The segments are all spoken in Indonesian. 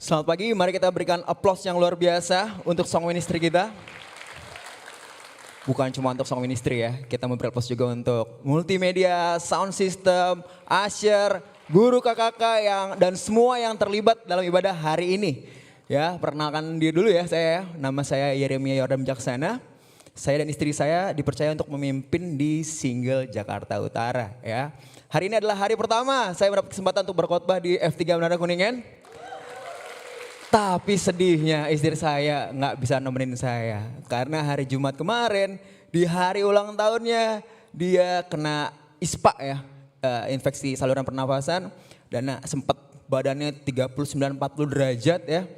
Selamat pagi, mari kita berikan aplaus yang luar biasa untuk song ministry kita. Bukan cuma untuk song ministry ya, kita memberi aplaus juga untuk multimedia, sound system, usher, guru KKK dan semua yang terlibat dalam ibadah hari ini. Ya, perkenalkan diri dulu ya saya. Nama saya Yeremia Yordan Jaksana. Saya dan istri saya dipercaya untuk memimpin di Single Jakarta Utara ya. Hari ini adalah hari pertama saya mendapat kesempatan untuk berkhotbah di F3 Menara Kuningan. Tapi sedihnya istri saya nggak bisa nemenin saya. Karena hari Jumat kemarin di hari ulang tahunnya dia kena ISPA ya. Infeksi saluran pernafasan. Dan sempat badannya 39-40 derajat ya.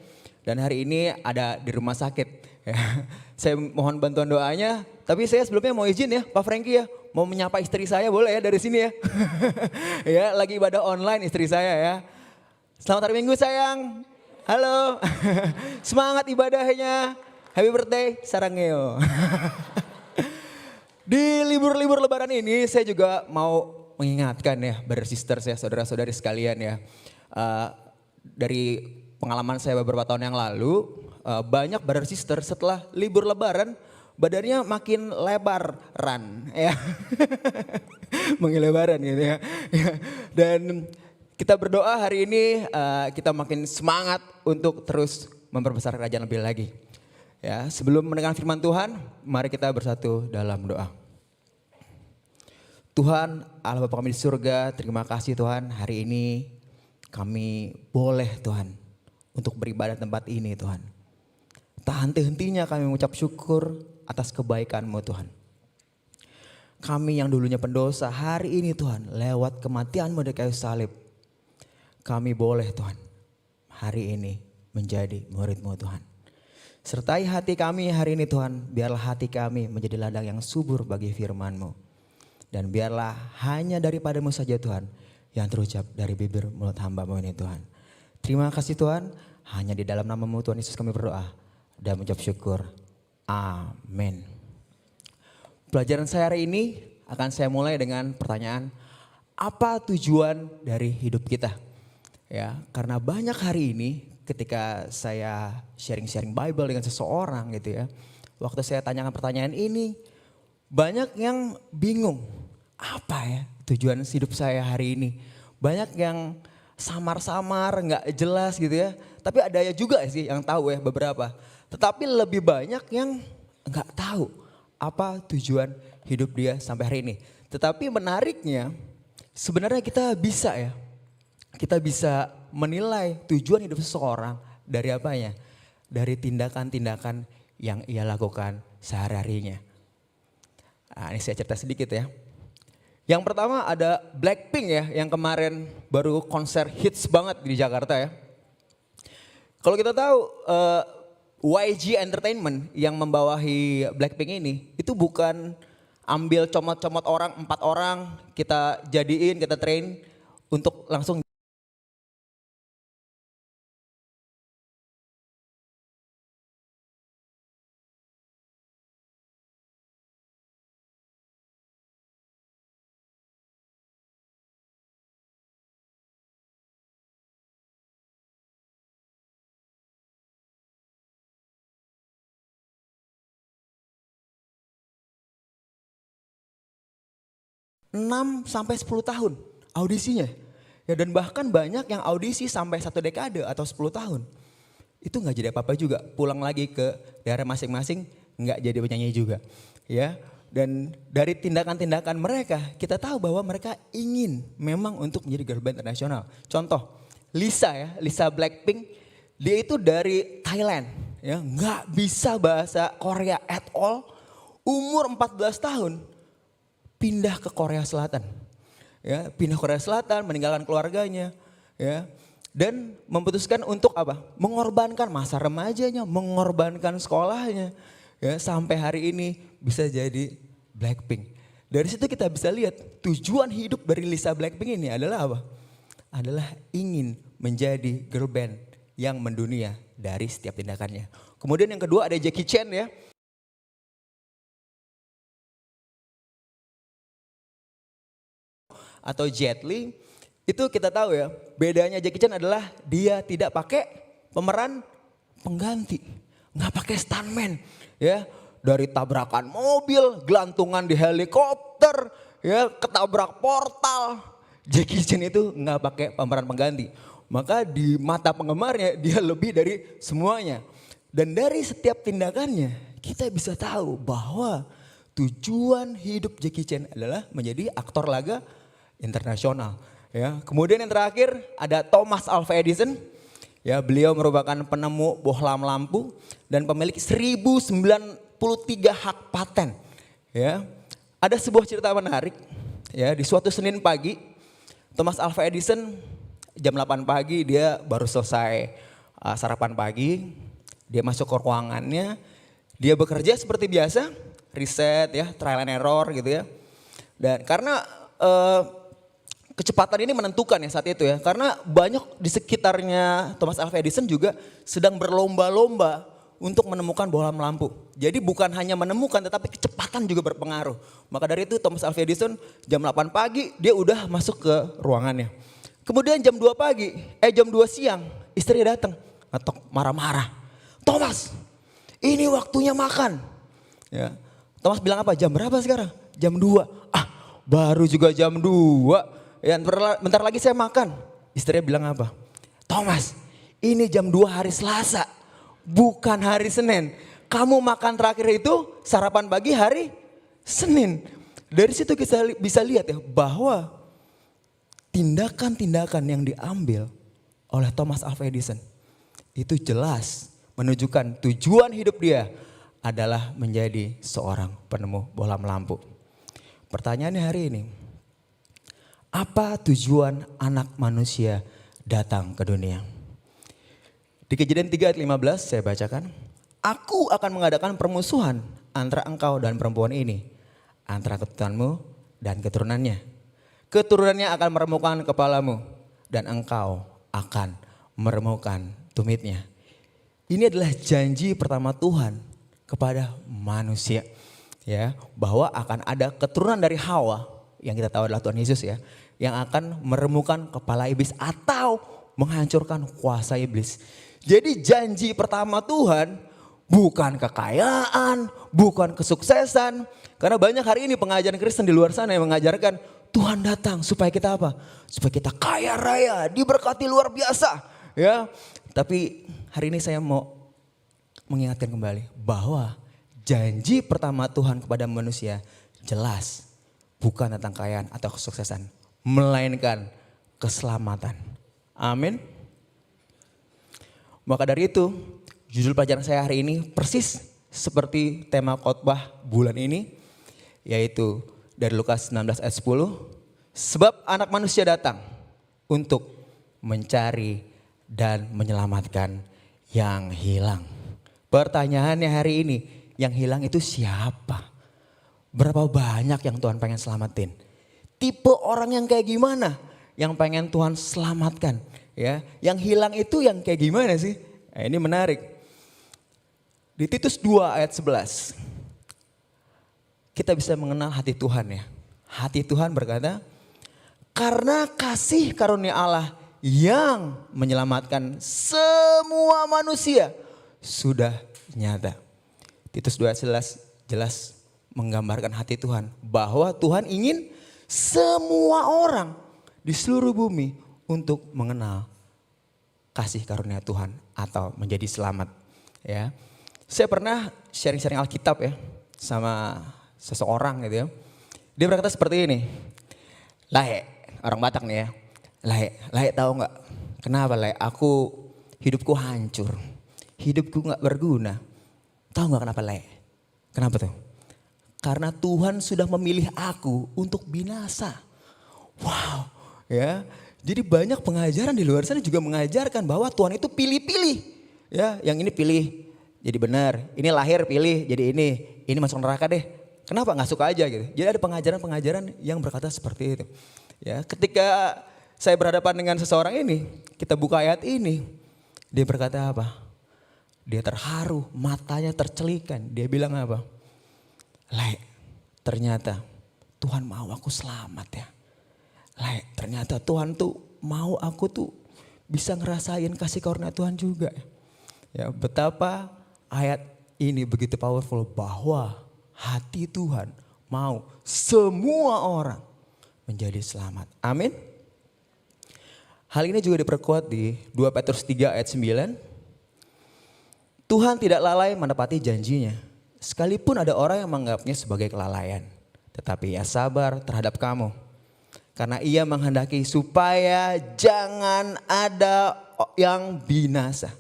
Dan hari ini ada di rumah sakit. Ya. Saya mohon bantuan doanya. Tapi saya sebelumnya mau izin ya Pak Franky ya. Mau menyapa istri saya boleh ya dari sini ya. Ya lagi ibadah online istri saya ya. Selamat hari Minggu sayang. Halo, semangat ibadahnya. Happy birthday, Sarangeo. Di libur-libur lebaran ini saya juga mau mengingatkan ya, brother sisters ya, saudara-saudari sekalian ya. Dari pengalaman saya beberapa tahun yang lalu, banyak brother sister setelah libur lebaran badannya makin lebaran ya. Makin lebaran gitu ya. Dan kita berdoa hari ini kita makin semangat untuk terus memperbesar kerajaan lebih lagi. Ya, sebelum mendengar firman Tuhan, mari kita bersatu dalam doa. Tuhan, Allah Bapa kami di surga, terima kasih Tuhan hari ini kami boleh Tuhan untuk beribadah di tempat ini Tuhan. Tak henti-hentinya kami mengucap syukur atas kebaikan-Mu Tuhan. Kami yang dulunya pendosa hari ini Tuhan lewat kematian-Mu di kayu salib. Kami boleh Tuhan hari ini menjadi murid-Mu Tuhan. Sertai hati kami hari ini Tuhan, biarlah hati kami menjadi ladang yang subur bagi firman-Mu. Dan biarlah hanya daripada-Mu saja Tuhan yang terucap dari bibir mulut hamba-Mu ini Tuhan. Terima kasih Tuhan, hanya di dalam nama-Mu Tuhan Yesus kami berdoa dan mengucap syukur. Amin. Pelajaran saya hari ini akan saya mulai dengan pertanyaan, apa tujuan dari hidup kita? Ya, karena banyak hari ini ketika saya sharing-sharing Bible dengan seseorang gitu ya. Waktu saya tanyakan pertanyaan ini, banyak yang bingung. Apa ya tujuan hidup saya hari ini? Banyak yang samar-samar, nggak jelas gitu ya. Tapi ada ya juga sih yang tahu ya beberapa. Tetapi lebih banyak yang nggak tahu apa tujuan hidup dia sampai hari ini. Tetapi menariknya sebenarnya kita bisa ya. Kita bisa menilai tujuan hidup seseorang dari apanya? Dari tindakan-tindakan yang ia lakukan sehari-harinya. Nah, ini saya cerita sedikit ya. Yang pertama ada Blackpink ya yang kemarin baru konser hits banget di Jakarta ya. Kalau kita tahu YG Entertainment yang membawahi Blackpink ini itu bukan ambil comot-comot orang, 4 orang kita jadiin, kita train untuk langsung 6 sampai 10 tahun audisinya. Ya, dan bahkan banyak yang audisi sampai 1 dekade atau 10 tahun. Itu nggak jadi apa-apa juga. Pulang lagi ke daerah masing-masing nggak jadi penyanyi juga. Ya, dan dari tindakan-tindakan mereka kita tahu bahwa mereka ingin memang untuk menjadi girl band internasional. Contoh Lisa ya, Lisa Blackpink, dia itu dari Thailand. Ya, nggak bisa bahasa Korea at all. Umur 14 tahun pindah ke Korea Selatan. Ya, pindah Korea Selatan, meninggalkan keluarganya, ya. Dan memutuskan untuk apa? Mengorbankan masa remajanya, mengorbankan sekolahnya. Ya, sampai hari ini bisa jadi Blackpink. Dari situ kita bisa lihat tujuan hidup dari Lisa Blackpink ini adalah apa? Adalah ingin menjadi girl band yang mendunia dari setiap tindakannya. Kemudian yang kedua ada Jackie Chan ya. Atau Jet Li, itu kita tahu ya bedanya Jackie Chan adalah dia tidak pakai pemeran pengganti. Nggak pakai stuntman, ya. Dari tabrakan mobil, gelantungan di helikopter, ya, ketabrak portal. Jackie Chan itu nggak pakai pemeran pengganti. Maka di mata penggemarnya dia lebih dari semuanya. Dan dari setiap tindakannya kita bisa tahu bahwa tujuan hidup Jackie Chan adalah menjadi aktor laga internasional. Ya, kemudian yang terakhir ada Thomas Alva Edison. Ya, beliau merupakan penemu bohlam lampu dan pemilik 1093 hak paten. Ya, ada sebuah cerita menarik. Ya, di suatu Senin pagi, Thomas Alva Edison jam 8 pagi dia baru selesai sarapan pagi. Dia masuk ke ruangannya, dia bekerja seperti biasa, riset ya, trial and error gitu ya. Dan karena kecepatan ini menentukan ya saat itu ya. Karena banyak di sekitarnya Thomas Alva Edison juga sedang berlomba-lomba untuk menemukan bohlam lampu. Jadi bukan hanya menemukan tetapi kecepatan juga berpengaruh. Maka dari itu Thomas Alva Edison jam 8 pagi dia udah masuk ke ruangannya. Kemudian jam 2 pagi, jam 2 siang istrinya datang, ngetok marah-marah. Thomas, ini waktunya makan. Ya. Thomas bilang apa? Jam berapa sekarang? Jam 2. Ah, baru juga jam 2. Ya, bentar lagi saya makan. Istrinya bilang apa? Thomas, ini jam 2 hari Selasa, bukan hari Senin. Kamu makan terakhir itu sarapan pagi hari Senin. Dari situ kita bisa lihat ya bahwa tindakan-tindakan yang diambil oleh Thomas Alva Edison itu jelas menunjukkan tujuan hidup dia adalah menjadi seorang penemu bohlam lampu. Pertanyaannya hari ini, apa tujuan anak manusia datang ke dunia? Di Kejadian 3 ayat 15 saya bacakan. Aku akan mengadakan permusuhan antara engkau dan perempuan ini, antara keturunanmu dan keturunannya. Keturunannya akan meremukkan kepalamu dan engkau akan meremukkan tumitnya. Ini adalah janji pertama Tuhan kepada manusia. Ya, bahwa akan ada keturunan dari Hawa yang kita tahu adalah Tuhan Yesus ya. Yang akan meremukkan kepala iblis atau menghancurkan kuasa iblis. Jadi janji pertama Tuhan bukan kekayaan, bukan kesuksesan. Karena banyak hari ini pengajaran Kristen di luar sana yang mengajarkan Tuhan datang supaya kita apa? Supaya kita kaya raya, diberkati luar biasa. Ya, tapi hari ini saya mau mengingatkan kembali bahwa janji pertama Tuhan kepada manusia jelas bukan tentang kekayaan atau kesuksesan, melainkan keselamatan. Amin. Maka dari itu, judul pelajaran saya hari ini persis seperti tema khotbah bulan ini, yaitu dari Lukas 19 ayat 10. Sebab anak manusia datang untuk mencari dan menyelamatkan yang hilang. Pertanyaannya hari ini, yang hilang itu siapa? Berapa banyak yang Tuhan pengen selamatin? Tipe orang yang kayak gimana yang pengen Tuhan selamatkan? Ya, yang hilang itu yang kayak gimana sih? Nah, ini menarik. Di Titus 2 ayat 11. Kita bisa mengenal hati Tuhan ya. Hati Tuhan berkata, karena kasih karunia Allah yang menyelamatkan semua manusia sudah nyata. Titus 2 ayat 11 jelas menggambarkan hati Tuhan. Bahwa Tuhan ingin semua orang di seluruh bumi untuk mengenal kasih karunia Tuhan atau menjadi selamat. Ya, saya pernah sharing-sharing Alkitab ya sama seseorang gitu ya. Dia berkata seperti ini, Lae, orang Batak nih ya. Lae tahu nggak? Kenapa Lae? Hidupku hancur, hidupku nggak berguna. Tahu nggak kenapa Lae? Kenapa tuh? Karena Tuhan sudah memilih aku untuk binasa. Wow, ya. Jadi banyak pengajaran di luar sana juga mengajarkan bahwa Tuhan itu pilih-pilih. Ya, yang ini pilih jadi benar, ini lahir pilih jadi ini masuk neraka deh. Kenapa nggak suka aja gitu? Jadi ada pengajaran-pengajaran yang berkata seperti itu. Ya, ketika saya berhadapan dengan seseorang ini, kita buka ayat ini, dia berkata apa? Dia terharu, matanya tercelikan. Dia bilang apa? Lai, ternyata Tuhan mau aku selamat ya. Lai, ternyata Tuhan tuh mau aku tuh bisa ngerasain kasih karunia Tuhan juga. Ya, betapa ayat ini begitu powerful bahwa hati Tuhan mau semua orang menjadi selamat. Amin. Hal ini juga diperkuat di 2 Petrus 3 ayat 9. Tuhan tidak lalai menepati janjinya, sekalipun ada orang yang menganggapnya sebagai kelalaian. Tetapi ia sabar terhadap kamu, karena ia menghendaki supaya jangan ada yang binasa,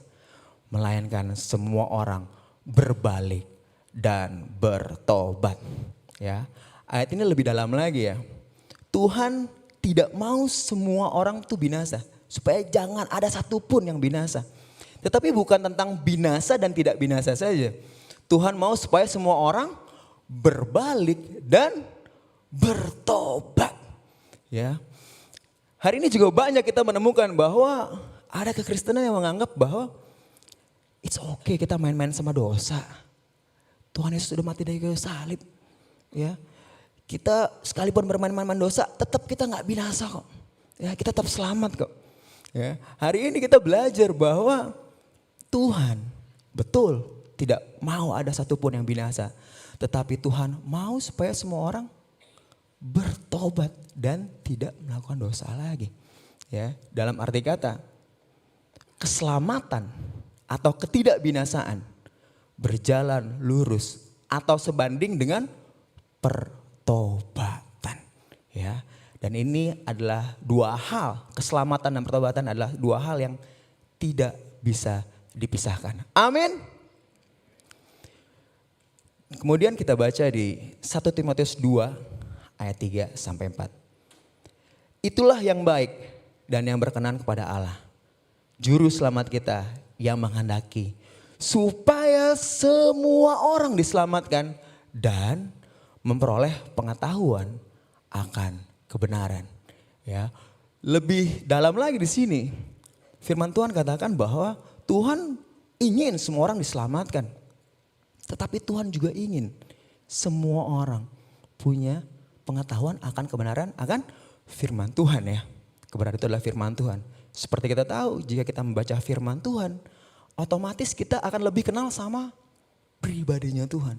melainkan semua orang berbalik dan bertobat. Ya, ayat ini lebih dalam lagi ya. Tuhan tidak mau semua orang itu binasa, supaya jangan ada satupun yang binasa. Tetapi bukan tentang binasa dan tidak binasa saja. Tuhan mau supaya semua orang berbalik dan bertobat. Ya, hari ini juga banyak kita menemukan bahwa ada kekristenan yang menganggap bahwa it's okay kita main-main sama dosa. Tuhan Yesus sudah mati dari kayu salib. Ya, kita sekalipun bermain-main dosa, tetap kita nggak binasa kok. Ya, kita tetap selamat kok. Ya, hari ini kita belajar bahwa Tuhan betul tidak mau ada satupun yang binasa, tetapi Tuhan mau supaya semua orang bertobat dan tidak melakukan dosa lagi. Ya, dalam arti kata, keselamatan atau ketidakbinasaan berjalan lurus atau sebanding dengan pertobatan. Ya, dan ini adalah dua hal, keselamatan dan pertobatan adalah dua hal yang tidak bisa dipisahkan. Amin. Kemudian kita baca di 1 Timotius 2 ayat 3 sampai 4. Itulah yang baik dan yang berkenan kepada Allah, Juru Selamat kita, yang menghendaki supaya semua orang diselamatkan dan memperoleh pengetahuan akan kebenaran. Ya, lebih dalam lagi di sini, firman Tuhan katakan bahwa Tuhan ingin semua orang diselamatkan. Tetapi Tuhan juga ingin semua orang punya pengetahuan akan kebenaran akan firman Tuhan ya. Kebenaran itu adalah firman Tuhan. Seperti kita tahu, jika kita membaca firman Tuhan, otomatis kita akan lebih kenal sama pribadinya Tuhan.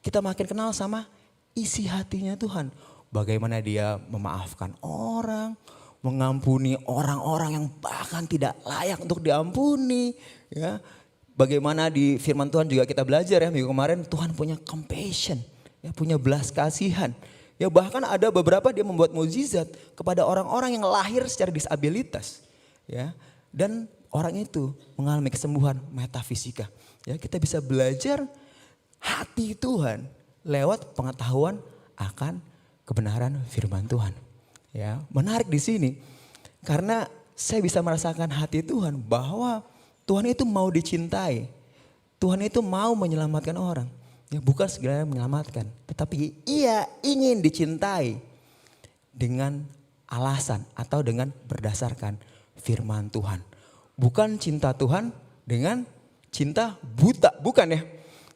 Kita makin kenal sama isi hatinya Tuhan. Bagaimana dia memaafkan orang, mengampuni orang-orang yang bahkan tidak layak untuk diampuni. Ya, bagaimana di firman Tuhan juga kita belajar ya, minggu kemarin Tuhan punya compassion, ya, punya belas kasihan. Ya, bahkan ada beberapa dia membuat mukjizat kepada orang-orang yang lahir secara disabilitas. Ya, dan orang itu mengalami kesembuhan metafisika. Ya, kita bisa belajar hati Tuhan lewat pengetahuan akan kebenaran firman Tuhan. Ya, menarik di sini karena saya bisa merasakan hati Tuhan bahwa Tuhan itu mau dicintai. Tuhan itu mau menyelamatkan orang. Ya, bukan segala menyelamatkan, tetapi ia ingin dicintai dengan alasan atau dengan berdasarkan firman Tuhan. Bukan cinta Tuhan dengan cinta buta, bukan ya.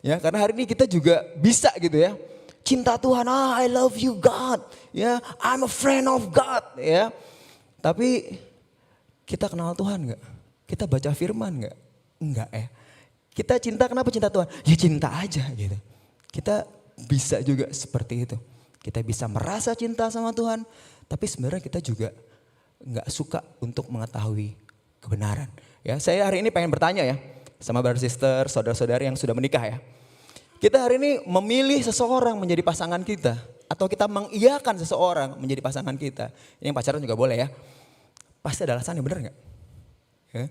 Ya, karena hari ini kita juga bisa gitu ya. Cinta Tuhan, I love you God. Ya, I'm a friend of God, ya. Tapi kita kenal Tuhan enggak? Kita baca firman enggak? Enggak ya. Kita cinta, kenapa cinta Tuhan? Ya cinta aja gitu. Kita bisa juga seperti itu. Kita bisa merasa cinta sama Tuhan, tapi sebenarnya kita juga enggak suka untuk mengetahui kebenaran. Ya, saya hari ini pengen bertanya ya sama brother sister, saudara-saudari yang sudah menikah ya. Kita hari ini memilih seseorang menjadi pasangan kita atau kita mengiyakan seseorang menjadi pasangan kita. Ini yang pacaran juga boleh ya. Pasti ada alasannya, benar nggak? Ya.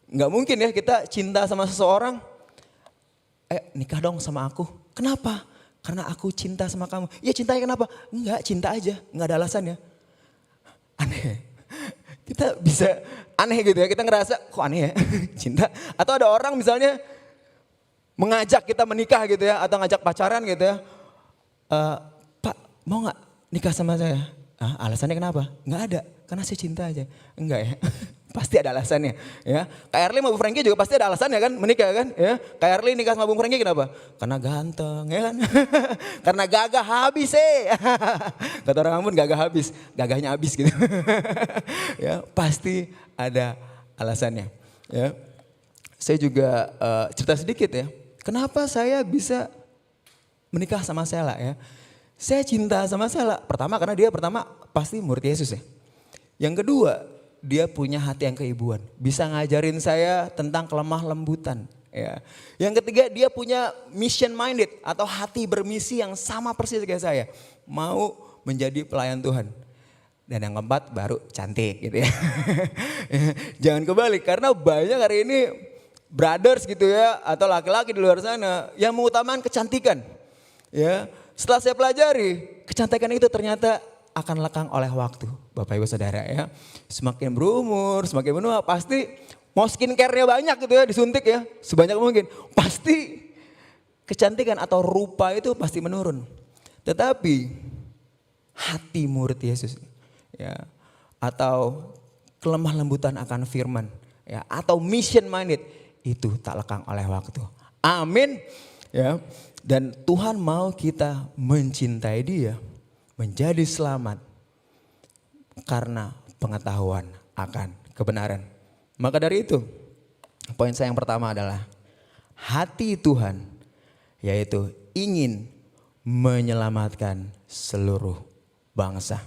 Nggak mungkin ya kita cinta sama seseorang, nikah dong sama aku. Kenapa? Karena aku cinta sama kamu. Ya cintanya kenapa? Enggak, cinta aja, nggak ada alasannya. Aneh. Kita bisa aneh gitu ya, kita ngerasa kok aneh ya cinta. Atau ada orang misalnya mengajak kita menikah gitu ya, atau ngajak pacaran gitu ya. Pak mau gak nikah sama saya? Alasannya kenapa? Nggak ada, karena saya cinta aja. Enggak ya, pasti ada alasannya. Ya, Kak Erli sama Bu Franky juga pasti ada alasannya kan menikah kan. Ya, Kak Erli nikah sama Bu Franky kenapa? Karena ganteng ya kan. Karena gagah habis Kata orang Ambon gagah habis, gagahnya habis gitu. Ya, pasti ada alasannya. Ya, saya juga cerita sedikit ya. Kenapa saya bisa menikah sama Sela ya? Saya cinta sama Sela. Pertama karena dia pasti murid Yesus ya. Yang kedua, dia punya hati yang keibuan. Bisa ngajarin saya tentang kelemah lembutan. Ya. Yang ketiga, dia punya mission minded atau hati bermisi yang sama persis kayak saya. Mau menjadi pelayan Tuhan. Dan yang keempat baru cantik gitu ya. Jangan kebalik karena banyak hari ini brothers gitu ya atau laki-laki di luar sana yang mengutamakan kecantikan. Ya, setelah saya pelajari, kecantikan itu ternyata akan lekang oleh waktu, Bapak Ibu Saudara ya. Semakin berumur, semakin menua, pasti mau skincare-nya banyak gitu ya, disuntik ya, sebanyak mungkin. Pasti kecantikan atau rupa itu pasti menurun. Tetapi hati murid Yesus ya, atau kelemah lembutan akan firman ya, atau mission minded itu tak lekang oleh waktu. Amin ya. Dan Tuhan mau kita mencintai dia, menjadi selamat karena pengetahuan akan kebenaran. Maka dari itu, poin saya yang pertama adalah hati Tuhan, yaitu ingin menyelamatkan seluruh bangsa.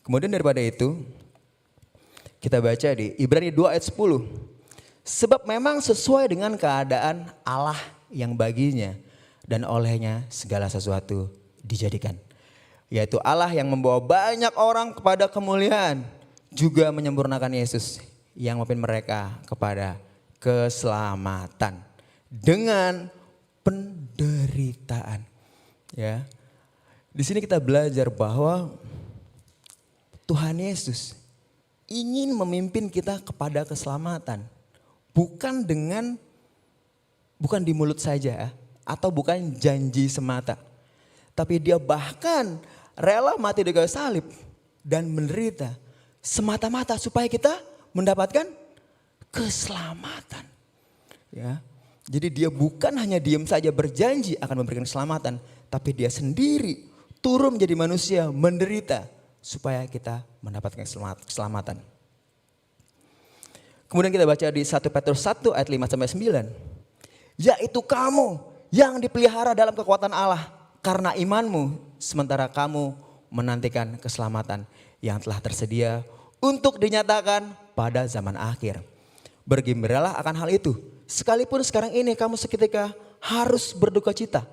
Kemudian daripada itu, kita baca di Ibrani 2 ayat 10. Sebab memang sesuai dengan keadaan Allah yang baginya dan olehnya segala sesuatu dijadikan. Yaitu Allah yang membawa banyak orang kepada kemuliaan, juga menyempurnakan Yesus yang memimpin mereka kepada keselamatan dengan penderitaan. Ya, di sini kita belajar bahwa Tuhan Yesus ingin memimpin kita kepada keselamatan, bukan di mulut saja atau bukan janji semata. Tapi dia bahkan rela mati di kayu salib dan menderita semata-mata supaya kita mendapatkan keselamatan. Ya. Jadi dia bukan hanya diam saja berjanji akan memberikan keselamatan, tapi dia sendiri turun menjadi manusia, menderita supaya kita mendapatkan keselamatan. Kemudian kita baca di 1 Petrus 1 ayat 5 sampai 9. Yaitu kamu yang dipelihara dalam kekuatan Allah karena imanmu, sementara kamu menantikan keselamatan yang telah tersedia untuk dinyatakan pada zaman akhir. Bergembiralah akan hal itu, sekalipun sekarang ini kamu seketika harus berduka cita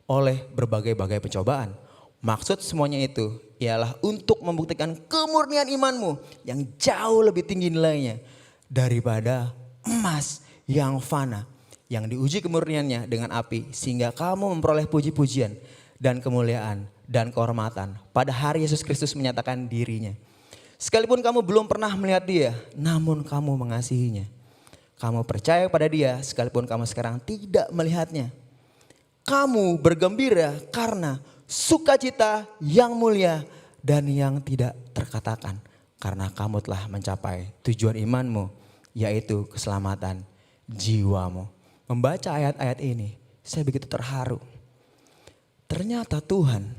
oleh berbagai-bagai pencobaan. Maksud semuanya itu ialah untuk membuktikan kemurnian imanmu yang jauh lebih tinggi nilainya daripada emas yang fana, yang diuji kemurniannya dengan api, sehingga kamu memperoleh puji-pujian dan kemuliaan dan kehormatan pada hari Yesus Kristus menyatakan dirinya. Sekalipun kamu belum pernah melihat dia, namun kamu mengasihinya. Kamu percaya pada dia sekalipun kamu sekarang tidak melihatnya. Kamu bergembira karena sukacita yang mulia dan yang tidak terkatakan. Karena kamu telah mencapai tujuan imanmu, yaitu keselamatan jiwamu. Membaca ayat-ayat ini, saya begitu terharu. Ternyata Tuhan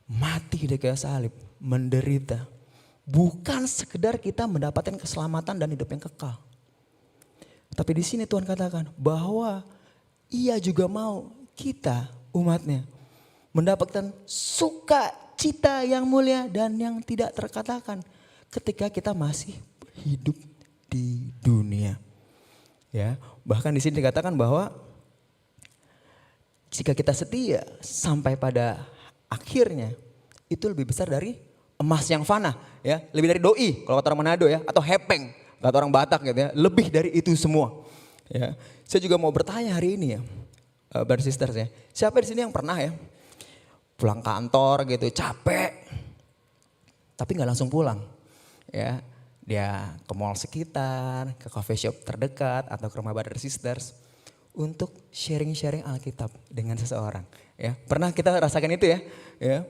mati di kayu salib, menderita. Bukan sekedar kita mendapatkan keselamatan dan hidup yang kekal. Tapi di sini Tuhan katakan bahwa Ia juga mau kita umatnya mendapatkan sukacita yang mulia dan yang tidak terkatakan ketika kita masih hidup di dunia. Ya, bahkan di sini dikatakan bahwa jika kita setia sampai pada akhirnya itu lebih besar dari emas yang fana, ya, lebih dari doi kalau kata orang Manado ya, atau hepeng kata orang Batak gitu ya, lebih dari itu semua. Ya, saya juga mau bertanya hari ini ya, brothers sisters ya, siapa di sini yang pernah ya pulang kantor gitu capek, tapi nggak langsung pulang, ya, dia ke mall sekitar, ke coffee shop terdekat atau ke rumah brothers sisters untuk sharing-sharing Alkitab dengan seseorang. Ya, pernah kita rasakan itu ya, ya.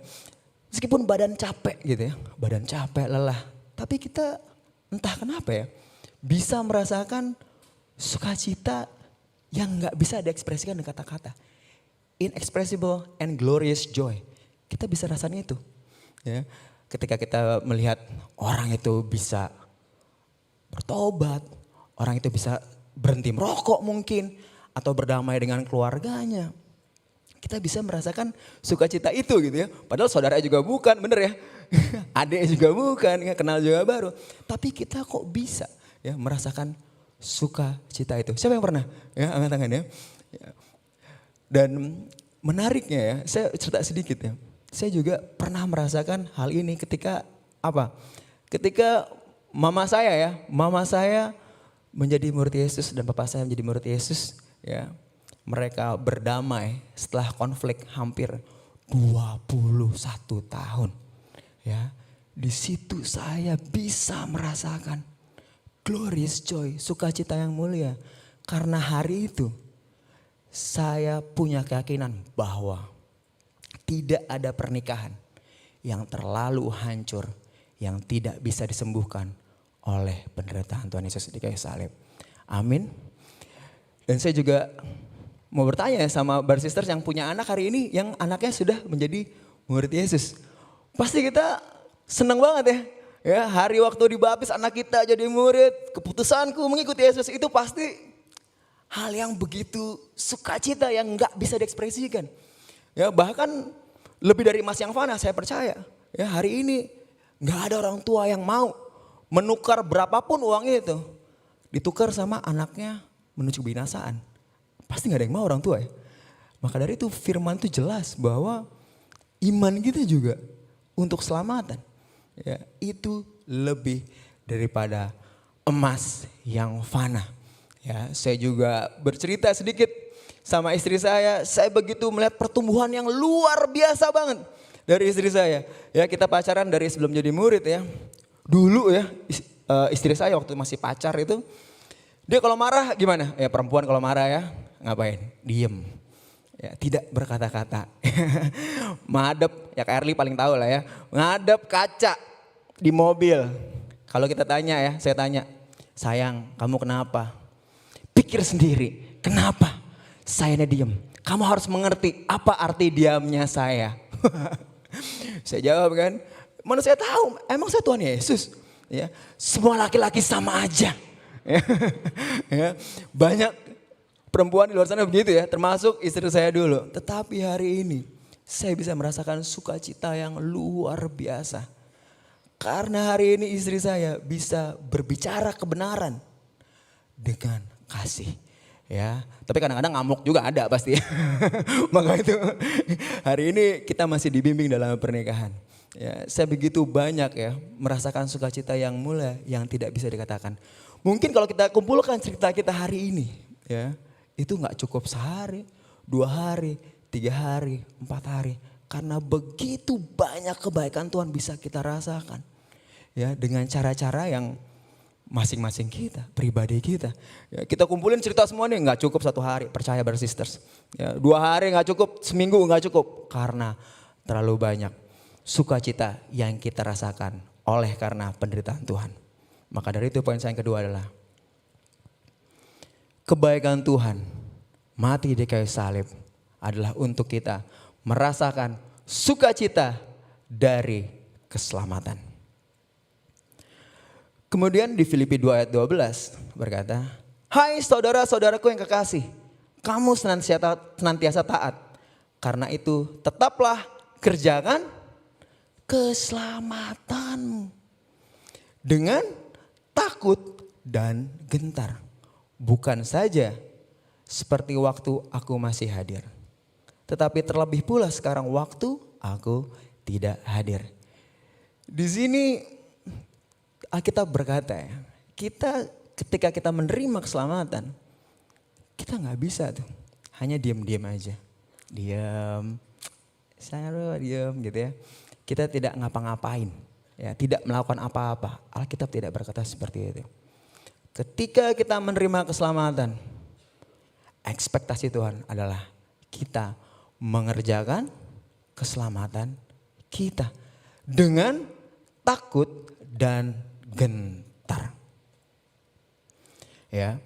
Meskipun badan capek gitu ya, badan capek, lelah. Tapi kita entah kenapa ya, bisa merasakan sukacita yang gak bisa diekspresikan dengan kata-kata. Inexpressible and glorious joy. Kita bisa rasain itu. Ya, ketika kita melihat orang itu bisa bertobat. Orang itu bisa berhenti merokok mungkin. Atau berdamai dengan keluarganya. Kita bisa merasakan sukacita itu gitu ya. Padahal saudara juga bukan, bener ya. Adik juga bukan, ya, kenal juga baru. Tapi kita kok bisa ya merasakan sukacita itu. Siapa yang pernah? Ya, angkat tangan ya. Dan menariknya ya, saya cerita sedikit ya. Saya juga pernah merasakan hal ini ketika apa? Ketika mama saya menjadi murid Yesus dan papa saya menjadi murid Yesus ya. Mereka berdamai setelah konflik hampir 21 tahun. Ya, di situ saya bisa merasakan glorious joy, sukacita yang mulia. Karena hari itu saya punya keyakinan bahwa tidak ada pernikahan yang terlalu hancur, yang tidak bisa disembuhkan oleh penderitaan Tuhan Yesus di kayu salib. Amin. Dan saya juga mau bertanya sama bar sisters yang punya anak hari ini, yang anaknya sudah menjadi murid Yesus. Pasti kita senang banget ya. Ya, hari waktu dibaptis anak kita jadi murid, keputusanku mengikuti Yesus itu pasti hal yang begitu sukacita yang nggak bisa diekspresikan. Ya, bahkan lebih dari emas yang fana, saya percaya. Ya, hari ini nggak ada orang tua yang mau menukar berapapun uang itu, ditukar sama anaknya menuju binasaan. Pasti gak ada yang mau orang tua ya. Maka dari itu firman itu jelas bahwa iman kita juga untuk keselamatan. Ya, itu lebih daripada emas yang fana. Ya, saya juga bercerita sedikit sama istri saya begitu melihat pertumbuhan yang luar biasa banget dari istri saya. Ya, kita pacaran dari sebelum jadi murid ya. Dulu ya istri saya waktu masih pacar itu, dia kalau marah gimana? Ya perempuan kalau marah ya. Ngapain? Diem. Ya, tidak berkata-kata. Madep, ya Kak Erli paling tahu lah ya. Ngadep kaca di mobil. Kalau kita tanya ya, saya tanya, sayang kamu kenapa? Pikir sendiri, kenapa? Saya diem. Kamu harus mengerti apa arti diamnya saya. Saya jawab kan, mana saya tahu, emang saya Tuhan Yesus. Ya, semua laki-laki sama aja. Ya, banyak perempuan di luar sana begitu ya, termasuk istri saya dulu. Tetapi hari ini saya bisa merasakan sukacita yang luar biasa. Karena hari ini istri saya bisa berbicara kebenaran dengan kasih. Ya, tapi kadang-kadang ngamuk juga ada pasti. Maka itu hari ini kita masih dibimbing dalam pernikahan. Ya, saya begitu banyak ya merasakan sukacita yang mulia yang tidak bisa dikatakan. Mungkin kalau kita kumpulkan cerita kita hari ini ya, itu gak cukup sehari, 2 hari, 3 hari, 4 hari. Karena begitu banyak kebaikan Tuhan bisa kita rasakan. Ya, dengan cara-cara yang masing-masing kita, pribadi kita. Ya, kita kumpulin cerita semua nih gak cukup 1 hari, percaya bar sisters. Ya, 2 hari gak cukup, seminggu gak cukup. Karena terlalu banyak sukacita yang kita rasakan oleh karena penderitaan Tuhan. Maka dari itu poin saya yang kedua adalah kebaikan Tuhan mati di kayu salib adalah untuk kita merasakan sukacita dari keselamatan. Kemudian di Filipi 2 ayat 12 berkata, hai saudara-saudaraku yang kekasih, kamu senantiasa taat. Karena itu tetaplah kerjakan keselamatanmu dengan takut dan gentar. Bukan saja seperti waktu aku masih hadir, tetapi terlebih pula sekarang waktu aku tidak hadir. Di sini Alkitab berkata ya, kita ketika kita menerima keselamatan, kita nggak bisa tuh hanya diam-diam aja, diam gitu ya. Kita tidak ngapa-ngapain, ya tidak melakukan apa-apa. Alkitab tidak berkata seperti itu. Ketika kita menerima keselamatan, ekspektasi Tuhan adalah kita mengerjakan keselamatan kita dengan takut dan gentar. Ya,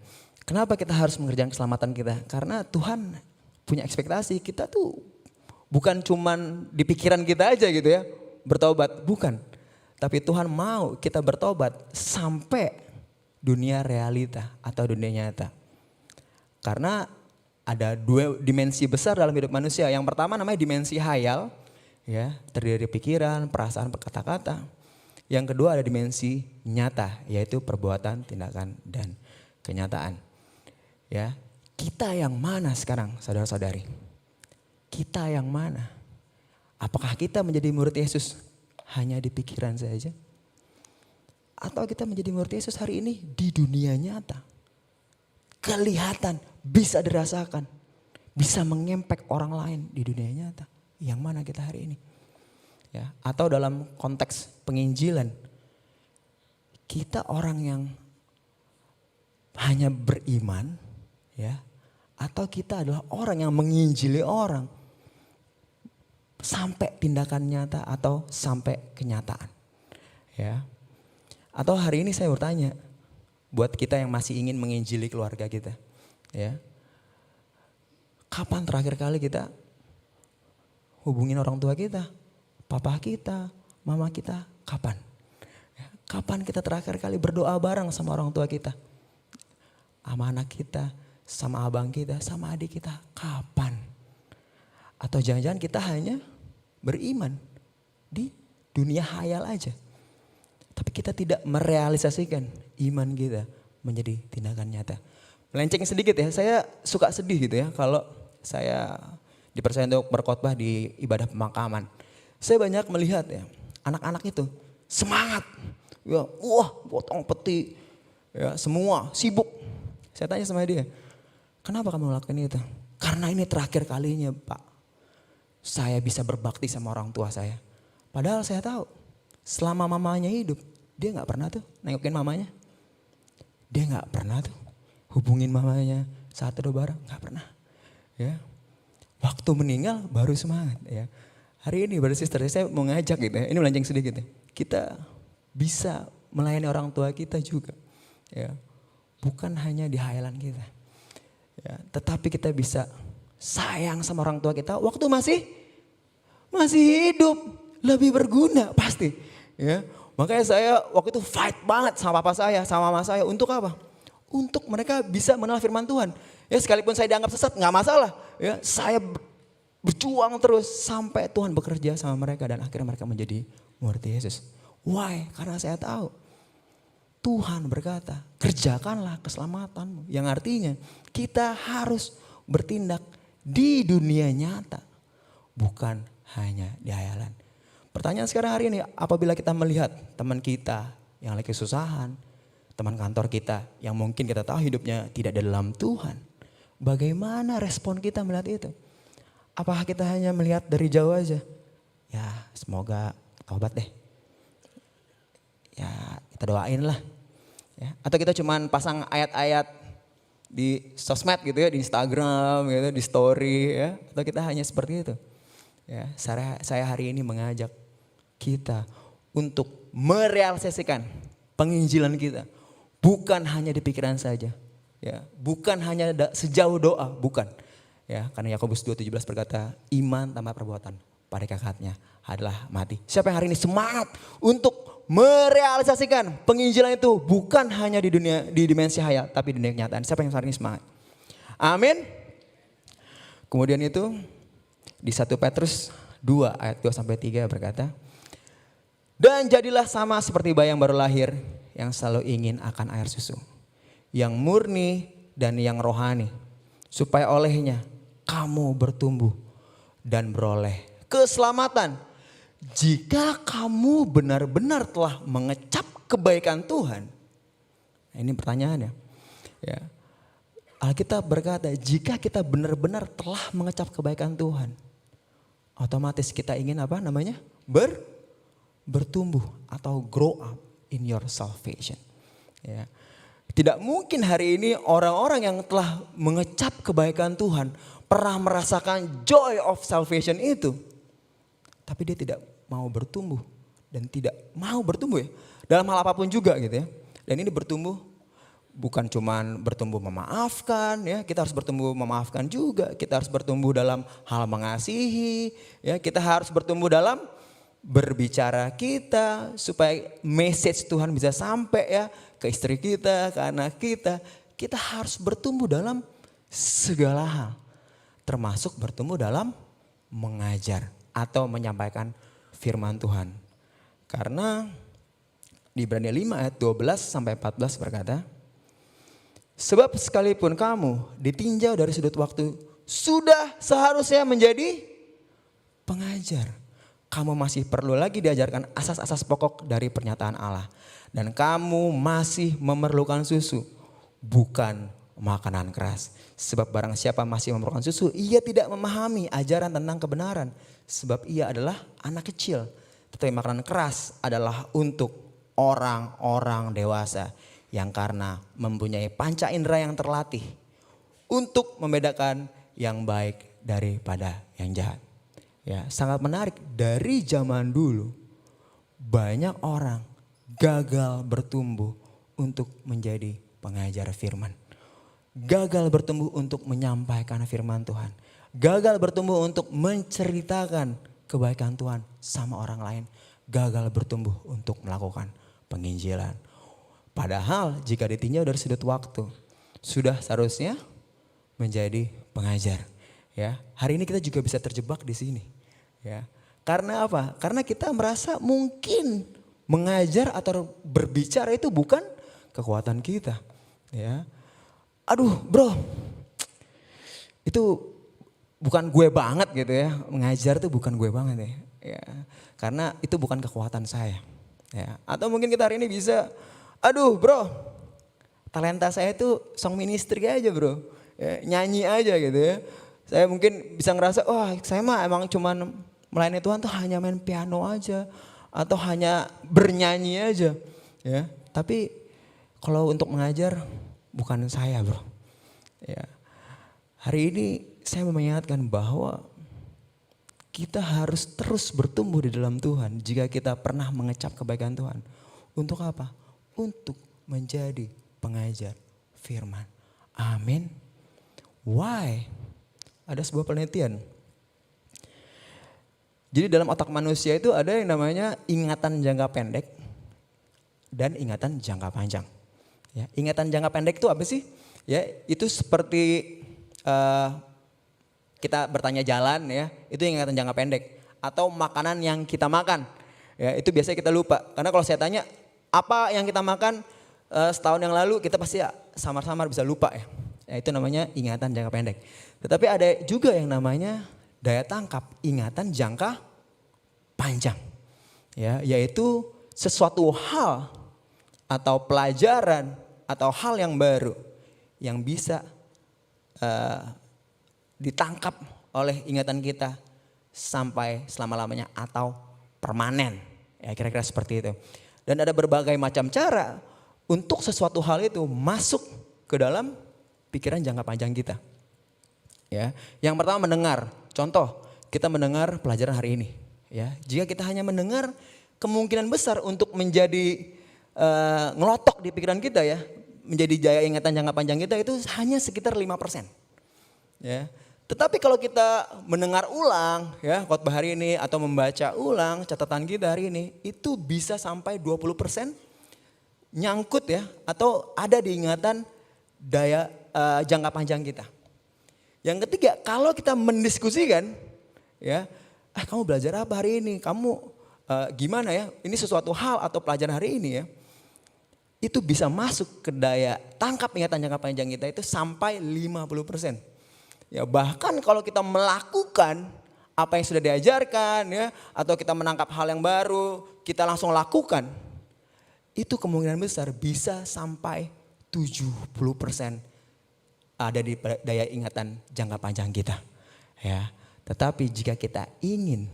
kenapa kita harus mengerjakan keselamatan kita? Karena Tuhan punya ekspektasi kita tuh bukan cuman di pikiran kita aja gitu ya, bertobat, bukan. Tapi Tuhan mau kita bertobat sampai dunia realita atau dunia nyata. Karena ada dua dimensi besar dalam hidup manusia. Yang pertama namanya dimensi hayal, ya, terdiri dari pikiran, perasaan, kata-kata. Yang kedua ada dimensi nyata, yaitu perbuatan, tindakan, dan kenyataan. Ya, kita yang mana sekarang, saudara-saudari? Kita yang mana? Apakah kita menjadi murid Yesus hanya di pikiran saja? Atau kita menjadi murid Yesus hari ini di dunia nyata? Kelihatan, bisa dirasakan, bisa mengempek orang lain di dunia nyata. Yang mana kita hari ini? Ya, atau dalam konteks penginjilan, kita orang yang hanya beriman, ya, atau kita adalah orang yang menginjili orang sampai tindakan nyata atau sampai kenyataan, ya. Atau hari ini saya bertanya, buat kita yang masih ingin menginjili keluarga kita, ya, kapan terakhir kali kita hubungin orang tua kita, papa kita, mama kita, kapan? Ya, kapan kita terakhir kali berdoa bareng sama orang tua kita, sama anak kita, sama abang kita, sama adik kita, kapan? Atau jangan-jangan kita hanya beriman di dunia hayal aja. Tapi kita tidak merealisasikan iman kita menjadi tindakan nyata. Melenceng sedikit ya, saya suka sedih gitu ya kalau saya dipercaya untuk berkhotbah di ibadah pemakaman. Saya banyak melihat ya, anak-anak itu semangat, ya, wah potong peti, ya semua sibuk. Saya tanya sama dia, kenapa kamu melakukan itu? Karena ini terakhir kalinya Pak, saya bisa berbakti sama orang tua saya. Padahal saya tahu selama mamanya hidup, dia gak pernah tuh nengokin mamanya. Dia gak pernah tuh hubungin mamanya saat teduh bareng, gak pernah. Ya, waktu meninggal baru semangat ya. Hari ini brother sister saya mau ngajak gitu ya, ini melenceng sedikit ya. Kita bisa melayani orang tua kita juga. Ya, bukan hanya di hayalan kita. Ya, tetapi kita bisa sayang sama orang tua kita waktu masih hidup, lebih berguna pasti. Ya, makanya saya waktu itu fight banget sama papa saya, sama mama saya untuk apa? Untuk mereka bisa mengenal firman Tuhan. Ya sekalipun saya dianggap sesat nggak masalah. Ya saya berjuang terus sampai Tuhan bekerja sama mereka dan akhirnya mereka menjadi murid Yesus. Why? Karena saya tahu Tuhan berkata, kerjakanlah keselamatanmu. Yang artinya kita harus bertindak di dunia nyata, bukan hanya di hayalan. Pertanyaan sekarang hari ini, apabila kita melihat teman kita yang lagi kesusahan, teman kantor kita yang mungkin kita tahu hidupnya tidak dalam Tuhan, bagaimana respon kita melihat itu? Apakah kita hanya melihat dari jauh aja? Ya semoga tobat deh. Ya kita doain lah. Ya, atau kita cuman pasang ayat-ayat di sosmed gitu ya, di Instagram gitu, di story ya. Atau kita hanya seperti itu. Ya, saya hari ini mengajak kita untuk merealisasikan penginjilan kita. Bukan hanya di pikiran saja. Ya, bukan hanya sejauh doa, bukan. Ya, karena Yakobus 2:17 berkata, iman tanpa perbuatan pada kakaknya adalah mati. Siapa yang hari ini semangat untuk merealisasikan penginjilan itu bukan hanya di dunia, di dimensi hayal, tapi di dunia kenyataan. Siapa yang hari ini semangat? Amin. Kemudian itu di 1 Petrus 2 ayat 2-3 berkata, dan jadilah sama seperti bayi yang baru lahir yang selalu ingin akan air susu, yang murni dan yang rohani, supaya olehnya kamu bertumbuh dan beroleh keselamatan. Jika kamu benar-benar telah mengecap kebaikan Tuhan. Nah, ini pertanyaannya. Ya. Alkitab berkata jika kita benar-benar telah mengecap kebaikan Tuhan. Otomatis kita ingin apa namanya? Bertumbuh atau grow up in your salvation. Ya. Tidak mungkin hari ini orang-orang yang telah mengecap kebaikan Tuhan pernah merasakan joy of salvation itu. Tapi dia tidak mau bertumbuh dan tidak mau bertumbuh ya. Dalam hal apapun juga gitu ya. Dan ini bertumbuh bukan cuman bertumbuh memaafkan ya. Kita harus bertumbuh memaafkan juga. Kita harus bertumbuh dalam hal mengasihi. Ya, kita harus bertumbuh dalam berbicara kita supaya message Tuhan bisa sampai ya ke istri kita, ke anak kita. Kita harus bertumbuh dalam segala hal. Termasuk bertumbuh dalam mengajar atau menyampaikan firman Tuhan. Karena di Ibrani 5 ayat 12 sampai 14 berkata, sebab sekalipun kamu ditinjau dari sudut waktu, sudah seharusnya menjadi pengajar. Kamu masih perlu lagi diajarkan asas-asas pokok dari pernyataan Allah. Dan kamu masih memerlukan susu, bukan makanan keras. Sebab barang siapa masih memerlukan susu, ia tidak memahami ajaran tentang kebenaran. Sebab ia adalah anak kecil. Tetapi makanan keras adalah untuk orang-orang dewasa yang karena mempunyai panca indera yang terlatih untuk membedakan yang baik daripada yang jahat. Ya, sangat menarik, dari zaman dulu banyak orang gagal bertumbuh untuk menjadi pengajar firman. Gagal bertumbuh untuk menyampaikan firman Tuhan. Gagal bertumbuh untuk menceritakan kebaikan Tuhan sama orang lain. Gagal bertumbuh untuk melakukan penginjilan. Padahal jika ditinjau dari sudut waktu, sudah seharusnya menjadi pengajar. Ya, hari ini kita juga bisa terjebak di sini. Ya, karena apa? Karena kita merasa mungkin mengajar atau berbicara itu bukan kekuatan kita. Ya, aduh bro, itu bukan gue banget gitu ya. Mengajar itu bukan gue banget ya. Ya, karena itu bukan kekuatan saya. Ya, atau mungkin kita hari ini bisa, aduh bro, talenta saya itu song ministry aja bro, ya, nyanyi aja gitu ya. Saya mungkin bisa ngerasa, wah saya mah emang cuman melayani Tuhan tuh hanya main piano aja, atau hanya bernyanyi aja. Ya, tapi kalau untuk mengajar bukan saya bro. Ya, hari ini saya mau mengingatkan bahwa kita harus terus bertumbuh di dalam Tuhan jika kita pernah mengecap kebaikan Tuhan. Untuk apa? Untuk menjadi pengajar firman. Amin. Why? Ada sebuah penelitian. Jadi dalam otak manusia itu ada yang namanya ingatan jangka pendek dan ingatan jangka panjang. Ya, ingatan jangka pendek itu apa sih? Ya, itu seperti kita bertanya jalan ya, itu ingatan jangka pendek. Atau makanan yang kita makan, ya itu biasanya kita lupa. Karena kalau saya tanya apa yang kita makan setahun yang lalu, kita pasti ya, samar-samar bisa lupa ya. Ya itu namanya ingatan jangka pendek. Tetapi ada juga yang namanya daya tangkap ingatan jangka panjang. Ya, yaitu sesuatu hal atau pelajaran atau hal yang baru yang bisa ditangkap oleh ingatan kita sampai selama-lamanya atau permanen. Ya kira-kira seperti itu. Dan ada berbagai macam cara untuk sesuatu hal itu masuk ke dalam pikiran jangka panjang kita. Ya, yang pertama mendengar. Contoh, kita mendengar pelajaran hari ini. Ya, jika kita hanya mendengar, kemungkinan besar untuk menjadi ngelotok di pikiran kita ya, menjadi daya ingatan jangka panjang kita itu hanya sekitar 5%. Ya. Tetapi kalau kita mendengar ulang ya khotbah hari ini atau membaca ulang catatan kita hari ini, itu bisa sampai 20% nyangkut ya atau ada di ingatan daya jangka panjang kita. Yang ketiga, kalau kita mendiskusikan ya, kamu belajar apa hari ini? Kamu gimana ya? Ini sesuatu hal atau pelajaran hari ini ya. Itu bisa masuk ke daya tangkap ingatan jangka panjang kita itu sampai 50%. Ya bahkan kalau kita melakukan apa yang sudah diajarkan ya, atau kita menangkap hal yang baru, kita langsung lakukan, itu kemungkinan besar bisa sampai 70% ada di daya ingatan jangka panjang kita. Ya, tetapi jika kita ingin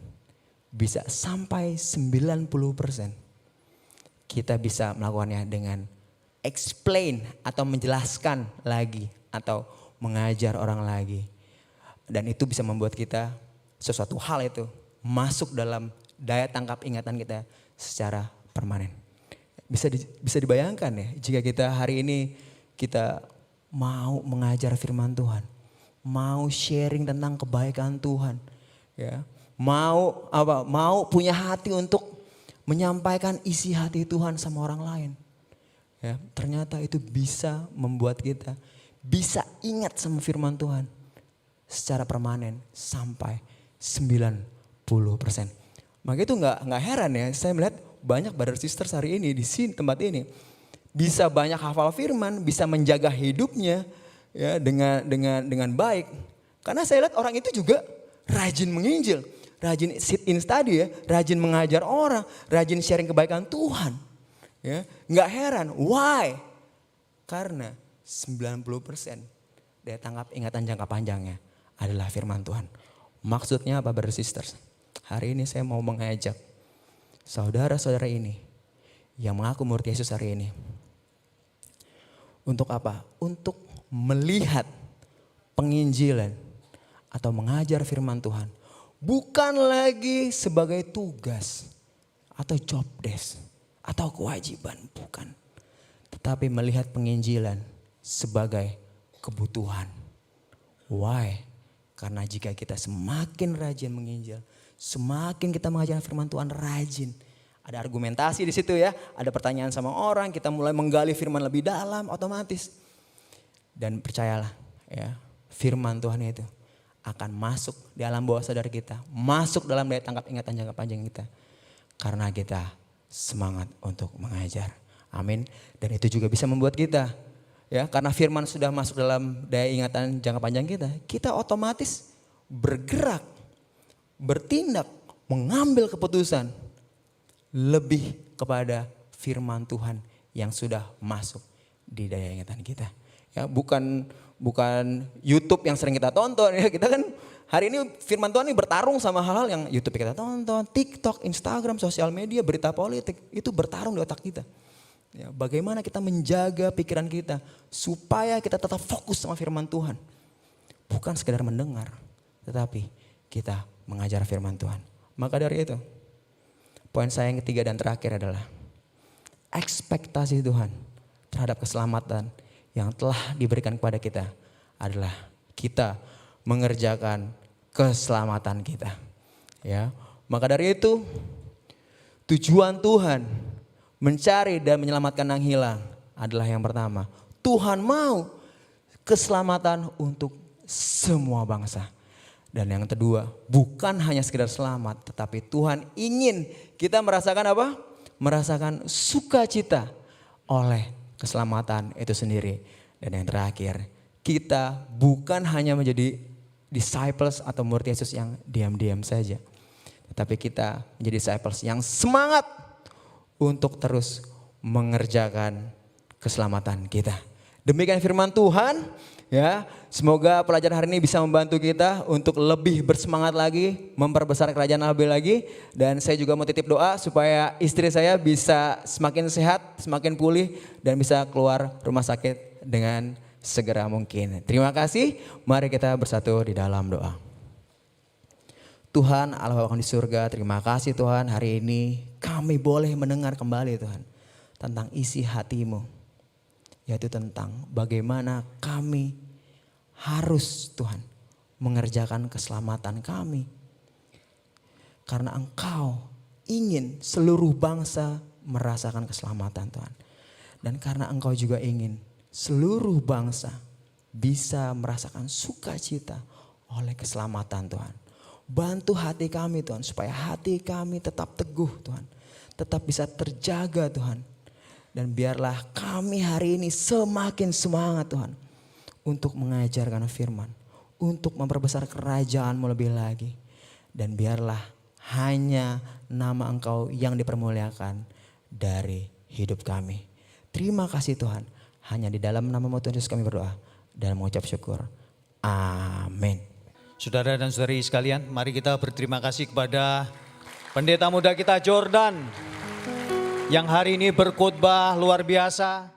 bisa sampai 90%, kita bisa melakukannya dengan explain atau menjelaskan lagi atau mengajar orang lagi. Dan itu bisa membuat kita sesuatu hal itu masuk dalam daya tangkap ingatan kita secara permanen. Bisa dibayangkan ya jika kita hari ini kita mau mengajar firman Tuhan, mau sharing tentang kebaikan Tuhan, ya, mau punya hati untuk menyampaikan isi hati Tuhan sama orang lain. Ya, ternyata itu bisa membuat kita bisa ingat sama firman Tuhan secara permanen sampai 90%. Maka itu nggak heran ya, saya melihat banyak brother sisters hari ini di sini tempat ini bisa banyak hafal firman, bisa menjaga hidupnya ya dengan baik. Karena saya lihat orang itu juga rajin menginjil, rajin sit in study ya, rajin mengajar orang, rajin sharing kebaikan Tuhan. Ya, nggak heran, why? Karena 90% daya tangkap ingatan jangka panjangnya adalah firman Tuhan. Maksudnya apa brother sisters? Hari ini saya mau mengajak saudara-saudara ini yang mengaku murid Yesus hari ini. Untuk apa? Untuk melihat penginjilan atau mengajar firman Tuhan. Bukan lagi sebagai tugas atau job desk atau kewajiban, bukan. Tetapi melihat penginjilan sebagai kebutuhan. Why? Karena jika kita semakin rajin menginjil, semakin kita mengajar firman Tuhan rajin. Ada argumentasi di situ ya, ada pertanyaan sama orang, kita mulai menggali firman lebih dalam otomatis. Dan percayalah ya, firman Tuhan itu akan masuk di alam bawah sadar kita, masuk dalam daya tangkap ingatan jangka panjang kita. Karena kita semangat untuk mengajar. Amin. Dan itu juga bisa membuat kita ya, karena firman sudah masuk dalam daya ingatan jangka panjang kita otomatis bergerak, bertindak, mengambil keputusan lebih kepada firman Tuhan yang sudah masuk di daya ingatan kita. Ya, bukan YouTube yang sering kita tonton ya. Kita kan hari ini firman Tuhan ini bertarung sama hal-hal yang YouTube kita tonton, TikTok, Instagram, sosial media, berita politik, itu bertarung di otak kita. Ya, bagaimana kita menjaga pikiran kita supaya kita tetap fokus sama firman Tuhan. Bukan sekedar mendengar, tetapi kita mengajar firman Tuhan. Maka dari itu, poin saya yang ketiga dan terakhir adalah ekspektasi Tuhan terhadap keselamatan yang telah diberikan kepada kita adalah kita mengerjakan keselamatan kita. Ya, maka dari itu tujuan Tuhan mencari dan menyelamatkan yang hilang adalah yang pertama. Tuhan mau keselamatan untuk semua bangsa. Dan yang kedua, bukan hanya sekedar selamat, tetapi Tuhan ingin kita merasakan apa? Merasakan sukacita oleh keselamatan itu sendiri. Dan yang terakhir, kita bukan hanya menjadi disciples atau murid Yesus yang diam-diam saja. Tetapi kita menjadi disciples yang semangat untuk terus mengerjakan keselamatan kita. Demikian firman Tuhan ya. Semoga pelajaran hari ini bisa membantu kita untuk lebih bersemangat lagi, memperbesar kerajaan Allah lebih lagi. Dan saya juga mau titip doa supaya istri saya bisa semakin sehat, semakin pulih dan bisa keluar rumah sakit dengan segera mungkin. Terima kasih. Mari kita bersatu di dalam doa. Tuhan Allah Bapa di surga, terima kasih Tuhan, hari ini kami boleh mendengar kembali Tuhan tentang isi hati-Mu. Yaitu tentang bagaimana kami harus Tuhan mengerjakan keselamatan kami. Karena Engkau ingin seluruh bangsa merasakan keselamatan Tuhan. Dan karena Engkau juga ingin seluruh bangsa bisa merasakan sukacita oleh keselamatan Tuhan. Bantu hati kami Tuhan supaya hati kami tetap teguh Tuhan. Tetap bisa terjaga Tuhan. Dan biarlah kami hari ini semakin semangat Tuhan. Untuk mengajarkan firman. Untuk memperbesar kerajaan-Mu lebih lagi. Dan biarlah hanya nama Engkau yang dipermuliakan dari hidup kami. Terima kasih Tuhan. Hanya di dalam nama-Mu Tuhan Yesus kami berdoa. Dan mengucap syukur. Amin. Saudara dan saudari sekalian, mari kita berterima kasih kepada pendeta muda kita Jordan yang hari ini berkhotbah luar biasa.